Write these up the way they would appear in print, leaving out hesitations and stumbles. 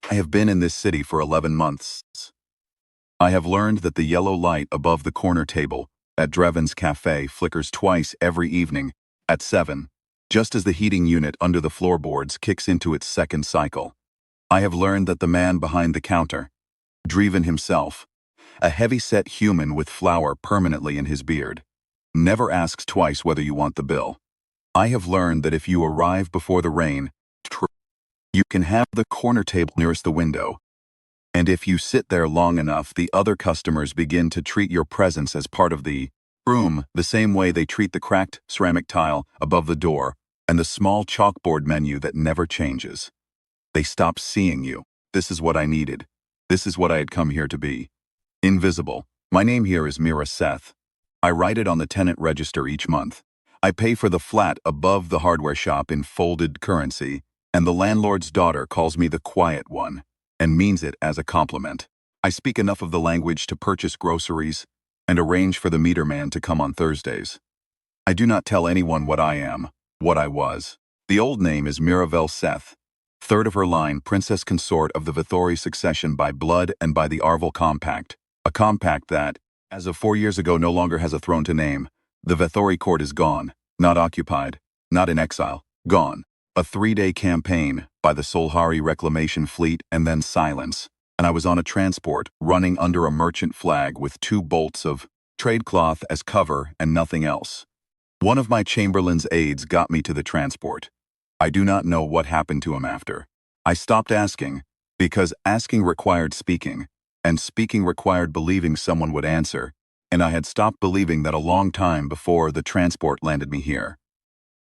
I have been in this city for 11 months. I have learned that the yellow light above the corner table at Dreven's café flickers twice every evening at 7, just as the heating unit under the floorboards kicks into its second cycle. I have learned that the man behind the counter, Dreven himself, a heavy-set human with flour permanently in his beard, never asks twice whether you want the bill. I have learned that if you arrive before the rain, you can have the corner table nearest the window. And if you sit there long enough, the other customers begin to treat your presence as part of the room the same way they treat the cracked ceramic tile above the door and the small chalkboard menu that never changes. They stop seeing you. This is what I needed. This is what I had come here to be. Invisible. My name here is Mira Seth. I write it on the tenant register each month. I pay for the flat above the hardware shop in folded currency, and the landlord's daughter calls me the quiet one, and means it as a compliment. I speak enough of the language to purchase groceries and arrange for the meter man to come on Thursdays. I do not tell anyone what I am, what I was. The old name is Miravel Seth, third of her line, princess consort of the Vithori succession by blood and by the Arvel Compact, a compact that, as of 4 years ago, no longer has a throne to name. The Vithori court is gone, not occupied, not in exile, gone. A 3-day campaign by the Solhari reclamation fleet and then silence, and I was on a transport running under a merchant flag with 2 bolts of trade cloth as cover and nothing else. One of my Chamberlain's aides got me to the transport. I do not know what happened to him after. I stopped asking, because asking required speaking, and speaking required believing someone would answer, and I had stopped believing that a long time before the transport landed me here.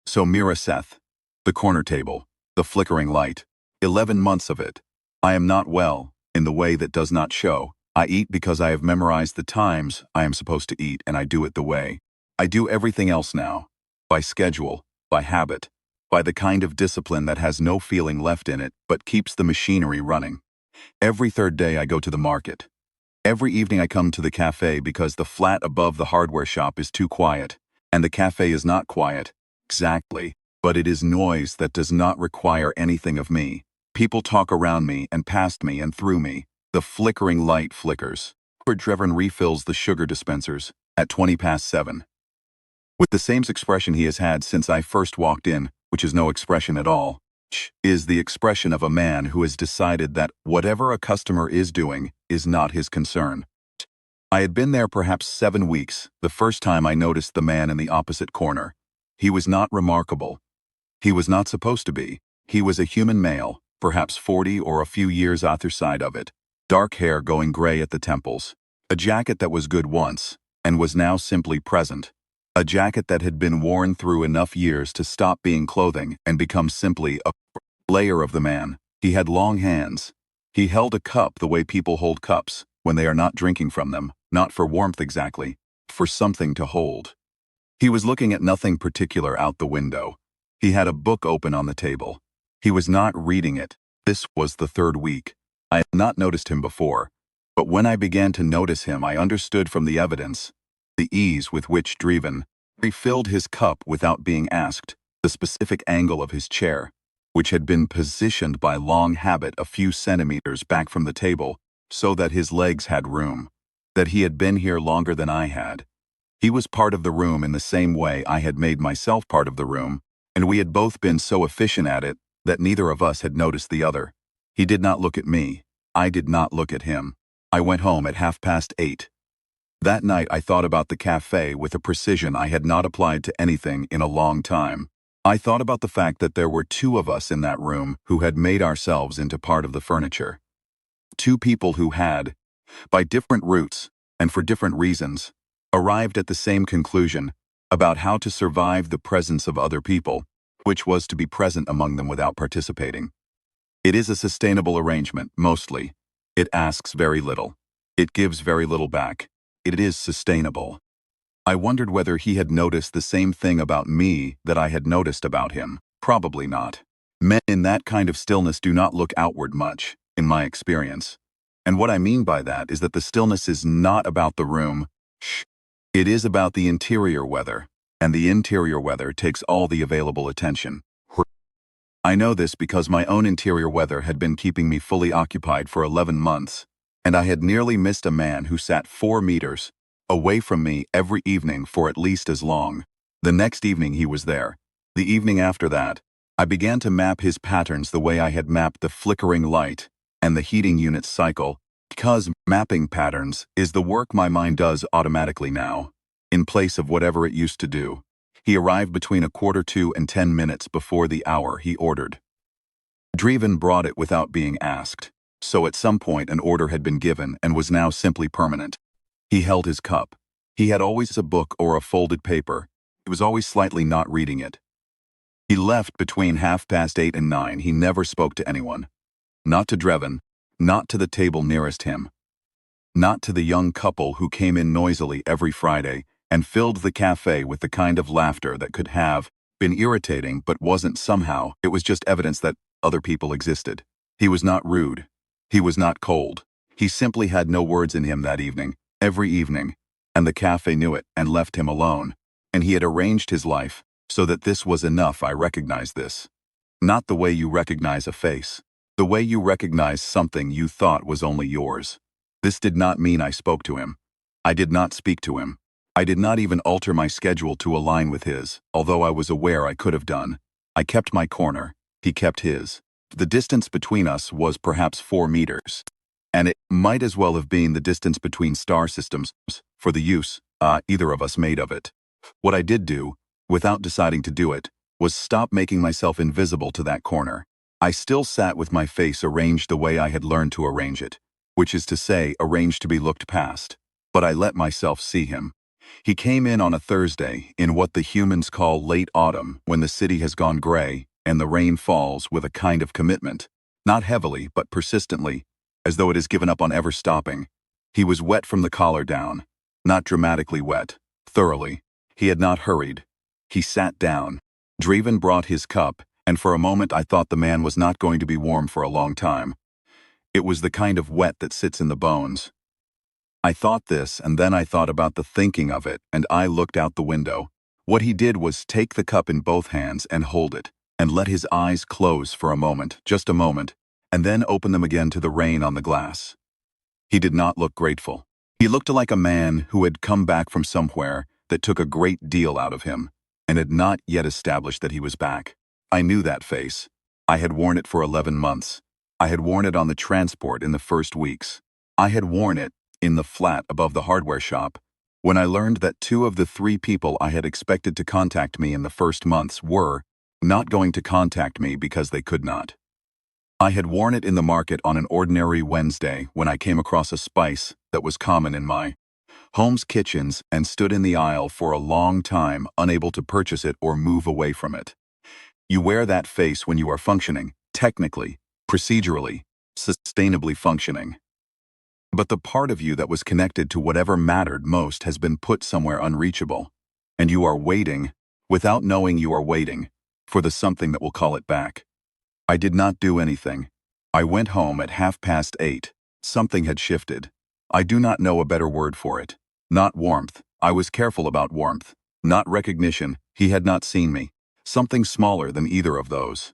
So Mira Seth, the corner table, the flickering light, 11 months of it. I am not well, in the way that does not show. I eat because I have memorized the times I am supposed to eat, and I do it the way. I do everything else now, by schedule, by habit, by the kind of discipline that has no feeling left in it but keeps the machinery running. Every third day I go to the market. Every evening I come to the café because the flat above the hardware shop is too quiet, and the café is not quiet, exactly, but it is noise that does not require anything of me. People talk around me and past me and through me. The flickering light flickers. Dreven refills the sugar dispensers at 7:20. With the same expression he has had since I first walked in, which is no expression at all, is the expression of a man who has decided that whatever a customer is doing is not his concern. I had been there perhaps 7 weeks, the first time I noticed the man in the opposite corner. He was not remarkable. He was not supposed to be. He was a human male, perhaps 40 or a few years either side of it, dark hair going gray at the temples, a jacket that was good once, and was now simply present, a jacket that had been worn through enough years to stop being clothing and become simply a layer of the man. He had long hands. He held a cup the way people hold cups when they are not drinking from them, not for warmth exactly, for something to hold. He was looking at nothing particular out the window. He had a book open on the table. He was not reading it. This was the 3rd week. I had not noticed him before, but when I began to notice him, I understood from the evidence, the ease with which Dreven refilled his cup without being asked, the specific angle of his chair, which had been positioned by long habit a few centimeters back from the table so that his legs had room, that he had been here longer than I had. He was part of the room in the same way I had made myself part of the room, and we had both been so efficient at it that neither of us had noticed the other. He did not look at me. I did not look at him. I went home at 8:30. That night I thought about the café with a precision I had not applied to anything in a long time. I thought about the fact that there were 2 of us in that room who had made ourselves into part of the furniture. 2 people who had, by different routes and for different reasons, arrived at the same conclusion about how to survive the presence of other people, which was to be present among them without participating. It is a sustainable arrangement, mostly. It asks very little. It gives very little back. It is sustainable. I wondered whether he had noticed the same thing about me that I had noticed about him. Probably not. Men in that kind of stillness do not look outward much, in my experience. And what I mean by that is that the stillness is not about the room. It is about the interior weather, and the interior weather takes all the available attention. I know this because my own interior weather had been keeping me fully occupied for 11 months, and I had nearly missed a man who sat 4 meters away from me every evening for at least as long. The next evening he was there. The evening after that, I began to map his patterns the way I had mapped the flickering light and the heating unit's cycle, because mapping patterns is the work my mind does automatically now, in place of whatever it used to do. He arrived between 1:45 and 10 minutes before the hour he ordered. Dreven brought it without being asked, so at some point an order had been given and was now simply permanent. He held his cup. He had always a book or a folded paper. He was always slightly not reading it. He left between 8:30 and 9. He never spoke to anyone. Not to Dreven, not to the table nearest him, not to the young couple who came in noisily every Friday and filled the cafe with the kind of laughter that could have been irritating but wasn't somehow. It was just evidence that other people existed. He was not rude. He was not cold. He simply had no words in him that evening, every evening, and the cafe knew it and left him alone. And he had arranged his life so that this was enough. I recognized this. Not the way you recognize a face. The way you recognize something you thought was only yours. This did not mean I spoke to him. I did not speak to him. I did not even alter my schedule to align with his, although I was aware I could have done. I kept my corner. He kept his. The distance between us was perhaps 4 meters. And it might as well have been the distance between star systems for the use either of us made of it. What I did do, without deciding to do it, was stop making myself invisible to that corner. I still sat with my face arranged the way I had learned to arrange it, which is to say, arranged to be looked past. But I let myself see him. He came in on a Thursday, in what the humans call late autumn, when the city has gone gray and the rain falls with a kind of commitment, not heavily but persistently, as though it has given up on ever stopping. He was wet from the collar down, not dramatically wet, thoroughly. He had not hurried. He sat down. Dreven brought his cup, and for a moment I thought the man was not going to be warm for a long time. It was the kind of wet that sits in the bones. I thought this, and then I thought about the thinking of it, and I looked out the window. What he did was take the cup in both hands and hold it, and let his eyes close for a moment, just a moment, and then open them again to the rain on the glass. He did not look grateful. He looked like a man who had come back from somewhere that took a great deal out of him, and had not yet established that he was back. I knew that face. I had worn it for 11 months. I had worn it on the transport in the first weeks. I had worn it in the flat above the hardware shop, when I learned that 2 of the 3 people I had expected to contact me in the first months were not going to contact me because they could not. I had worn it in the market on an ordinary Wednesday when I came across a spice that was common in my home's kitchens and stood in the aisle for a long time, unable to purchase it or move away from it. You wear that face when you are functioning, technically, procedurally, sustainably functioning. But the part of you that was connected to whatever mattered most has been put somewhere unreachable, and you are waiting, without knowing you are waiting, for the something that will call it back. I did not do anything. I went home at 8:30. Something had shifted. I do not know a better word for it. Not warmth. I was careful about warmth. Not recognition. He had not seen me. Something smaller than either of those.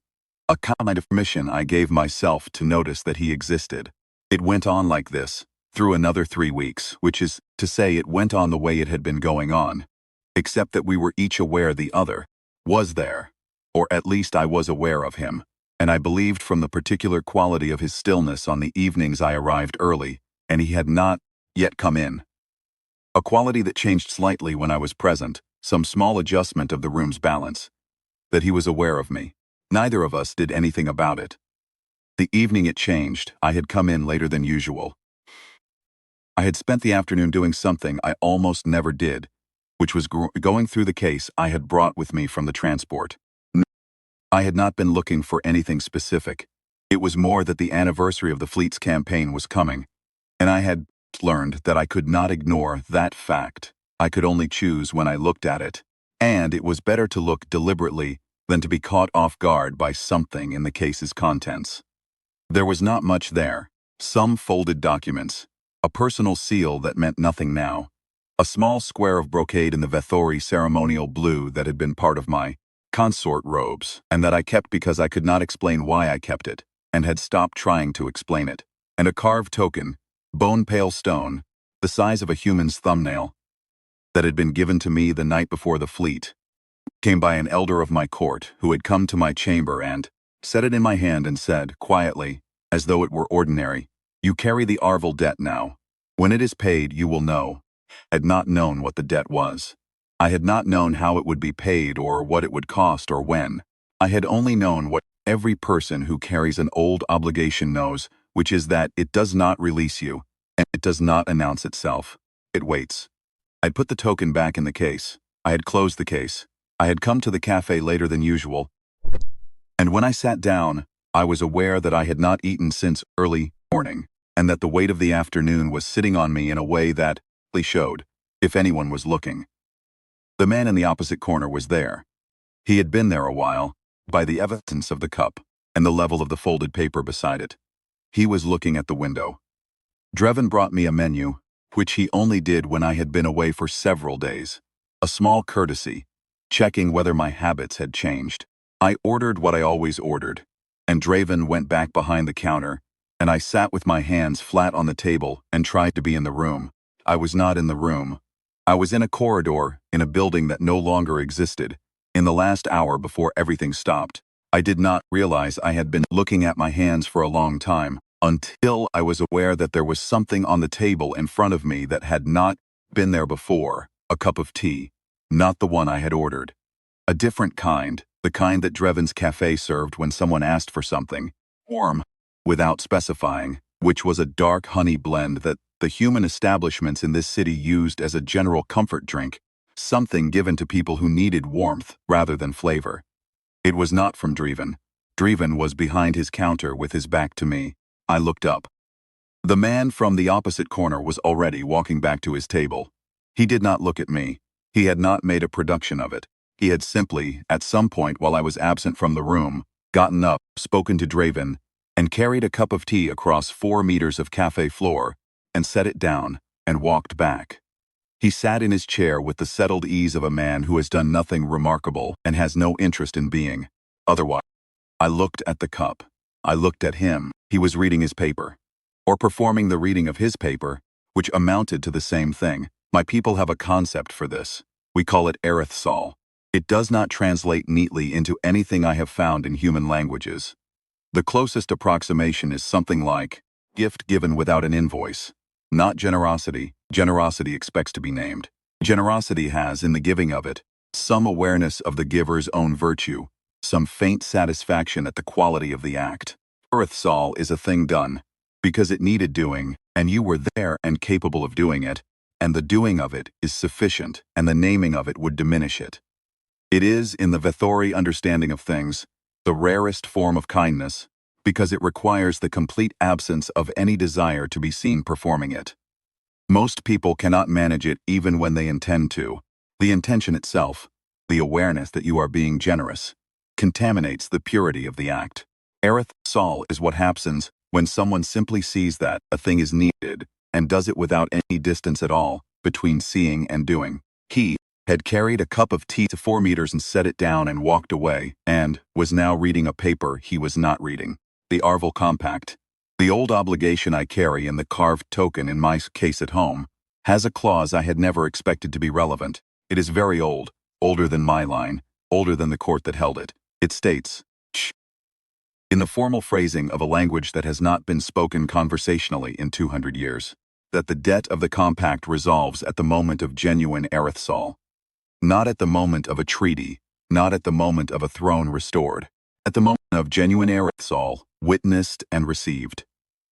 A kind of permission I gave myself to notice that he existed. It went on like this, through another 3 weeks, which is to say it went on the way it had been going on, except that we were each aware the other was there, or at least I was aware of him, and I believed from the particular quality of his stillness on the evenings I arrived early, and he had not yet come in. A quality that changed slightly when I was present, some small adjustment of the room's balance, that he was aware of me. Neither of us did anything about it. The evening it changed, I had come in later than usual. I had spent the afternoon doing something I almost never did, which was going through the case I had brought with me from the transport. I had not been looking for anything specific. It was more that the anniversary of the fleet's campaign was coming, and I had learned that I could not ignore that fact. I could only choose when I looked at it, and it was better to look deliberately than to be caught off guard by something in the case's contents. There was not much there. Some folded documents, a personal seal that meant nothing now, a small square of brocade in the Vethori ceremonial blue that had been part of my consort robes, and that I kept because I could not explain why I kept it, and had stopped trying to explain it, and a carved token, bone-pale stone, the size of a human's thumbnail, that had been given to me the night before the fleet, came by an elder of my court who had come to my chamber and set it in my hand and said, quietly, as though it were ordinary, "You carry the Arvel debt now. When it is paid, you will know." Had not known what the debt was. I had not known how it would be paid or what it would cost or when. I had only known what every person who carries an old obligation knows, which is that it does not release you, and it does not announce itself. It waits. I'd put the token back in the case. I had closed the case. I had come to the cafe later than usual, and when I sat down, I was aware that I had not eaten since early morning, and that the weight of the afternoon was sitting on me in a way that showed, if anyone was looking. The man in the opposite corner was there. He had been there a while, by the evidence of the cup, and the level of the folded paper beside it. He was looking at the window. Dreven brought me a menu, which he only did when I had been away for several days. A small courtesy, checking whether my habits had changed. I ordered what I always ordered, and Dreven went back behind the counter, and I sat with my hands flat on the table and tried to be in the room. I was not in the room. I was in a corridor, in a building that no longer existed, in the last hour before everything stopped. I did not realize I had been looking at my hands for a long time, until I was aware that there was something on the table in front of me that had not been there before, a cup of tea, not the one I had ordered. A different kind, the kind that Dreven's café served when someone asked for something, warm, without specifying, which was a dark honey blend that the human establishments in this city used as a general comfort drink, something given to people who needed warmth rather than flavor. It was not from Dreven. Dreven was behind his counter with his back to me. I looked up. The man from the opposite corner was already walking back to his table. He did not look at me. He had not made a production of it. He had simply, at some point while I was absent from the room, gotten up, spoken to Dreven, and carried a cup of tea across 4 meters of cafe floor, and set it down, and walked back. He sat in his chair with the settled ease of a man who has done nothing remarkable and has no interest in being otherwise. I looked at the cup. I looked at him. He was reading his paper, or performing the reading of his paper, which amounted to the same thing. My people have a concept for this. We call it rarest. It does not translate neatly into anything I have found in human languages. The closest approximation is something like gift given without an invoice. Not generosity. Generosity expects to be named. Generosity has, in the giving of it, some awareness of the giver's own virtue, some faint satisfaction at the quality of the act. Rarest is a thing done, because it needed doing, and you were there and capable of doing it, and the doing of it is sufficient, and the naming of it would diminish it. It is, in the Vethori understanding of things, the rarest form of kindness, because it requires the complete absence of any desire to be seen performing it. Most people cannot manage it even when they intend to. The intention itself, the awareness that you are being generous, contaminates the purity of the act. Rarest is what happens when someone simply sees that a thing is needed and does it without any distance at all between seeing and doing. He had carried a cup of tea to 4 meters and set it down and walked away, and was now reading a paper he was not reading. The Arvel Compact, the old obligation I carry in the carved token in my case at home, has a clause I had never expected to be relevant. It is very old, older than my line, older than the court that held it. It states, in the formal phrasing of a language that has not been spoken conversationally in 200 years, that the debt of the compact resolves at the moment of genuine rarest. Not at the moment of a treaty, not at the moment of a throne restored, at the moment of genuine rarest, witnessed and received.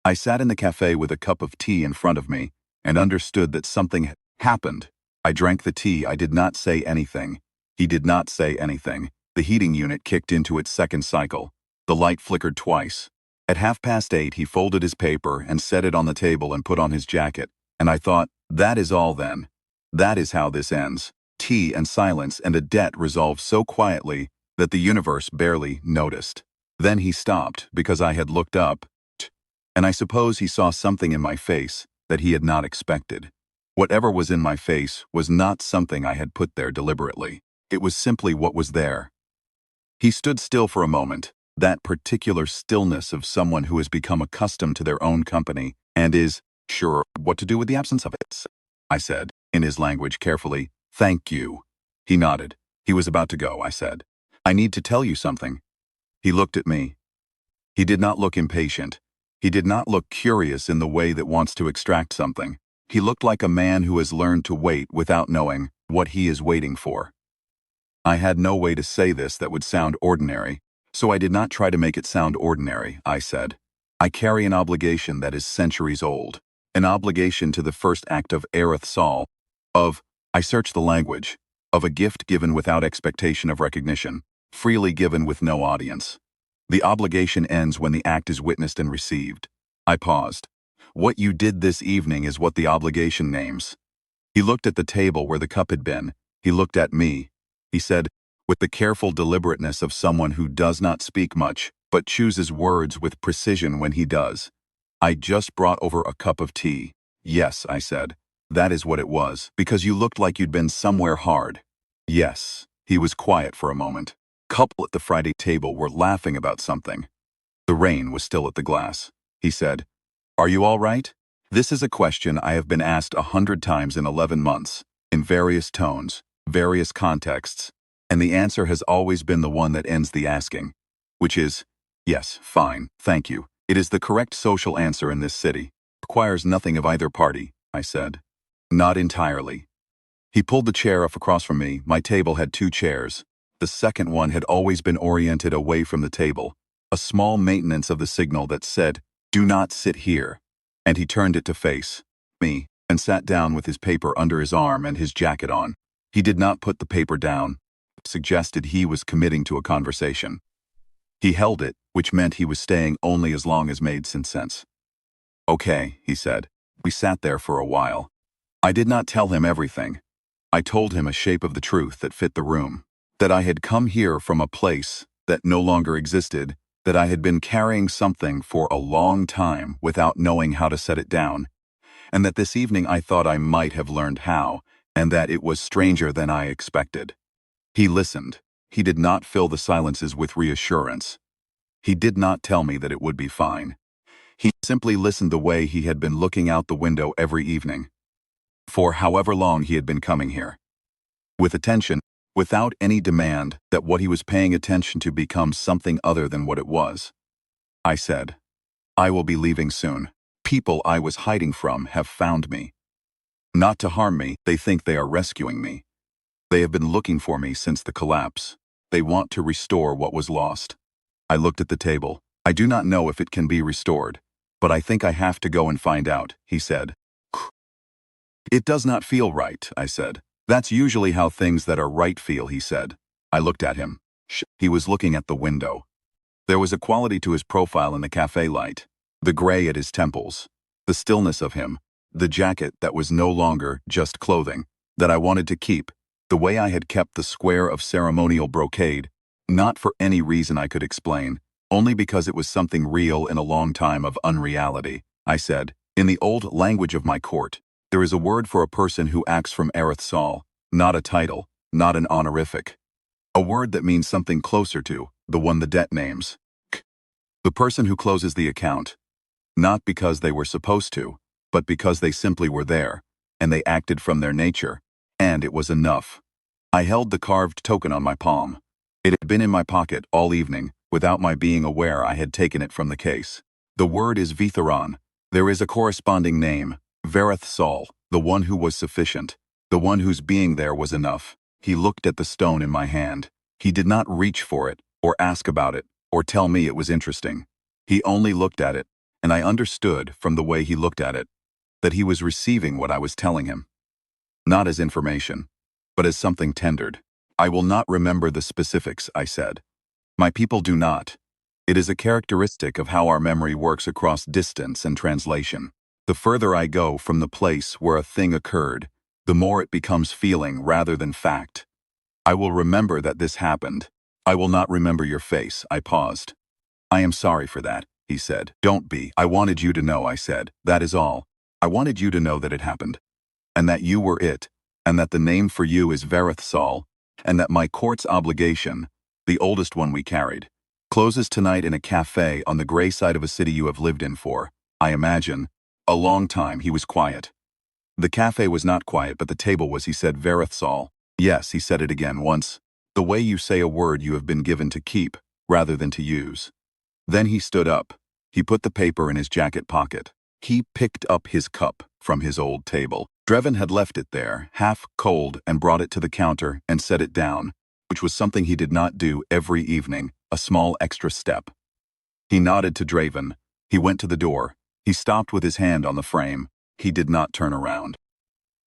I sat in the cafe with a cup of tea in front of me, and understood that something had happened. I drank the tea. I did not say anything. He did not say anything. The heating unit kicked into its second cycle. The light flickered twice. At 8:30 he folded his paper and set it on the table and put on his jacket, and I thought, that is all then. That is how this ends. Tea and silence and a debt resolved so quietly that the universe barely noticed. Then he stopped because I had looked up, and I suppose he saw something in my face that he had not expected. Whatever was in my face was not something I had put there deliberately. It was simply what was there. He stood still for a moment, that particular stillness of someone who has become accustomed to their own company and is sure what to do with the absence of it. I said, in his language carefully, "Thank you." He nodded. He was about to go, I said. "I need to tell you something." He looked at me. He did not look impatient. He did not look curious in the way that wants to extract something. He looked like a man who has learned to wait without knowing what he is waiting for. I had no way to say this that would sound ordinary, so I did not try to make it sound ordinary, I said. I carry an obligation that is centuries old, an obligation to the first act of Arith Saul, I search the language, of a gift given without expectation of recognition, freely given with no audience. The obligation ends when the act is witnessed and received. I paused. What you did this evening is what the obligation names. He looked at the table where the cup had been. He looked at me. He said, with the careful deliberateness of someone who does not speak much, but chooses words with precision when he does. I just brought over a cup of tea. Yes, I said. That is what it was, because you looked like you'd been somewhere hard. Yes. He was quiet for a moment. Couple at the Friday table were laughing about something. The rain was still at the glass. He said, "Are you all right?" This is a question I have been asked 100 times in 11 months, in various tones, various contexts, and the answer has always been the one that ends the asking, which is, "Yes, fine, thank you." It is the correct social answer in this city. Requires nothing of either party, I said. Not entirely. He pulled the chair up across from me. My table had 2 chairs. The second one had always been oriented away from the table, a small maintenance of the signal that said, "Do not sit here." And he turned it to face me and sat down with his paper under his arm and his jacket on. He did not put the paper down, suggested he was committing to a conversation. He held it, which meant he was staying only as long as made sense. "Okay," he said. We sat there for a while. I did not tell him everything. I told him a shape of the truth that fit the room. That I had come here from a place that no longer existed, that I had been carrying something for a long time without knowing how to set it down, and that this evening I thought I might have learned how, and that it was stranger than I expected. He listened. He did not fill the silences with reassurance. He did not tell me that it would be fine. He simply listened the way he had been looking out the window every evening, for however long he had been coming here. With attention, without any demand that what he was paying attention to become something other than what it was. I said, "I will be leaving soon. People I was hiding from have found me. Not to harm me, they think they are rescuing me. They have been looking for me since the collapse. They want to restore what was lost." I looked at the table. "I do not know if it can be restored, but I think I have to go and find out," he said. "It does not feel right," I said. "That's usually how things that are right feel," he said. I looked at him. He was looking at the window. There was a quality to his profile in the café light, the gray at his temples, the stillness of him, the jacket that was no longer just clothing, that I wanted to keep, the way I had kept the square of ceremonial brocade, not for any reason I could explain, only because it was something real in a long time of unreality. I said, "In the old language of my court, there is a word for a person who acts from Arith Saul, not a title, not an honorific. A word that means something closer to the one the debt names. The person who closes the account, not because they were supposed to, but because they simply were there, and they acted from their nature, and it was enough." I held the carved token on my palm. It had been in my pocket all evening, without my being aware I had taken it from the case. The word is Vitharon. There is a corresponding name, Vareth Saul, the one who was sufficient, the one whose being there was enough. He looked at the stone in my hand. He did not reach for it, or ask about it, or tell me it was interesting. He only looked at it, and I understood from the way he looked at it, that he was receiving what I was telling him. Not as information, but as something tendered. "I will not remember the specifics," I said. "My people do not. It is a characteristic of how our memory works across distance and translation. The further I go from the place where a thing occurred, the more it becomes feeling rather than fact. I will remember that this happened. I will not remember your face." I paused. "I am sorry for that," he said. "Don't be. I wanted you to know," I said. "That is all. I wanted you to know that it happened, and that you were it, and that the name for you is Vareth Saul, and that my court's obligation, the oldest one we carried. Closes tonight in a café on the gray side of a city you have lived in for, I imagine, a long time. He was quiet. The café was not quiet, but the table was, he said, Verithsal. Yes, he said it again once. The way you say a word you have been given to keep, rather than to use. Then he stood up. He put the paper in his jacket pocket. He picked up his cup from his old table. Drevin had left it there, half cold, and brought it to the counter and set it down, which was something he did not do every evening, a small extra step. He nodded to Draven. He went to the door. He stopped with his hand on the frame. He did not turn around.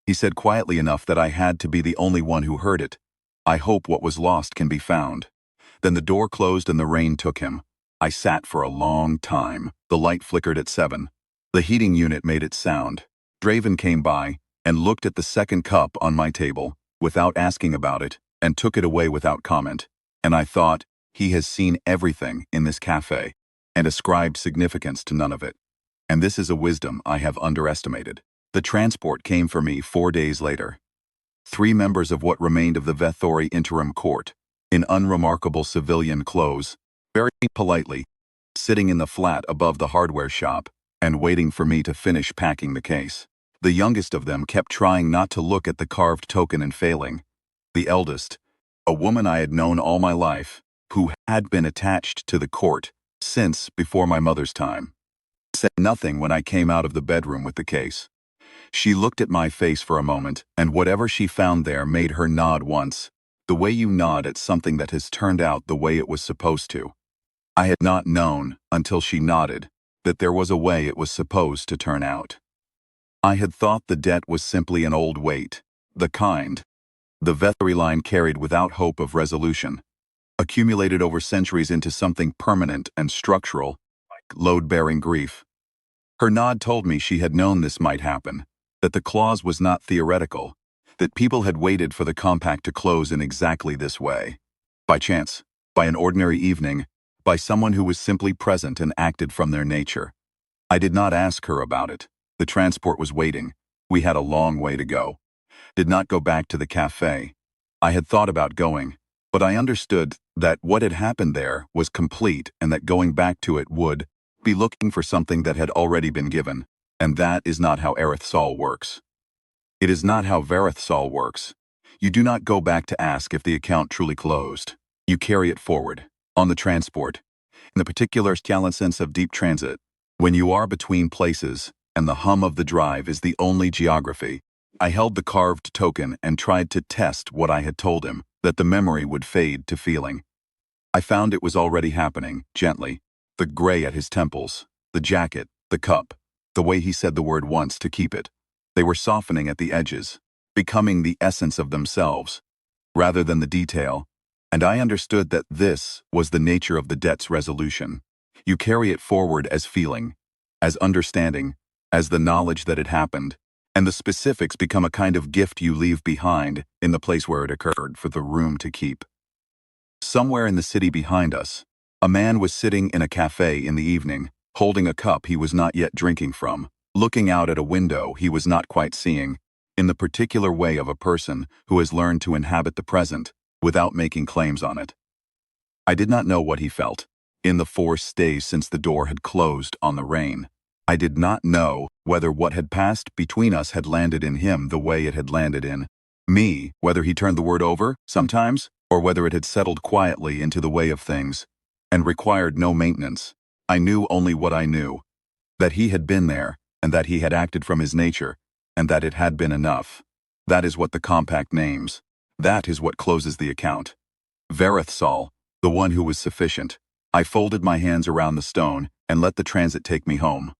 He said quietly enough that I had to be the only one who heard it. I hope what was lost can be found. Then the door closed and the rain took him. I sat for a long time. The light flickered at 7. The heating unit made its sound. Draven came by and looked at the second cup on my table, without asking about it, and took it away without comment. And I thought, he has seen everything in this cafe, and ascribed significance to none of it. And this is a wisdom I have underestimated. The transport came for me 4 days later. 3 members of what remained of the Vethori interim court, in unremarkable civilian clothes, very politely, sitting in the flat above the hardware shop, and waiting for me to finish packing the case. The youngest of them kept trying not to look at the carved token and failing. The eldest, a woman I had known all my life, who had been attached to the court since before my mother's time, said nothing when I came out of the bedroom with the case. She looked at my face for a moment, and whatever she found there made her nod once, the way you nod at something that has turned out the way it was supposed to. I had not known, until she nodded, that there was a way it was supposed to turn out. I had thought the debt was simply an old weight, the kind the Vethori line carried without hope of resolution, accumulated over centuries into something permanent and structural, like load-bearing grief. Her nod told me she had known this might happen, that the clause was not theoretical, that people had waited for the compact to close in exactly this way. By chance, by an ordinary evening, by someone who was simply present and acted from their nature. I did not ask her about it. The transport was waiting. We had a long way to go. Did not go back to the cafe. I had thought about going, but I understood that what had happened there was complete and that going back to it would be looking for something that had already been given, and that is not how Erithsal works. It is not how Verithsal works. You do not go back to ask if the account truly closed. You carry it forward, on the transport, in the particular sense of deep transit, when you are between places, and the hum of the drive is the only geography. I held the carved token and tried to test what I had told him, that the memory would fade to feeling. I found it was already happening, gently. The gray at his temples, the jacket, the cup, the way he said the word once to keep it. They were softening at the edges, becoming the essence of themselves, rather than the detail, and I understood that this was the nature of the debt's resolution. You carry it forward as feeling, as understanding, as the knowledge that it happened, and the specifics become a kind of gift you leave behind in the place where it occurred for the room to keep. Somewhere in the city behind us, a man was sitting in a cafe in the evening, holding a cup he was not yet drinking from, looking out at a window he was not quite seeing, in the particular way of a person who has learned to inhabit the present without making claims on it. I did not know what he felt, in the 4 days since the door had closed on the rain. I did not know whether what had passed between us had landed in him the way it had landed in me, whether he turned the word over, sometimes, or whether it had settled quietly into the way of things, and required no maintenance. I knew only what I knew, that he had been there, and that he had acted from his nature, and that it had been enough. That is what the compact names. That is what closes the account. Verithsal, the one who was sufficient. I folded my hands around the stone and let the transit take me home.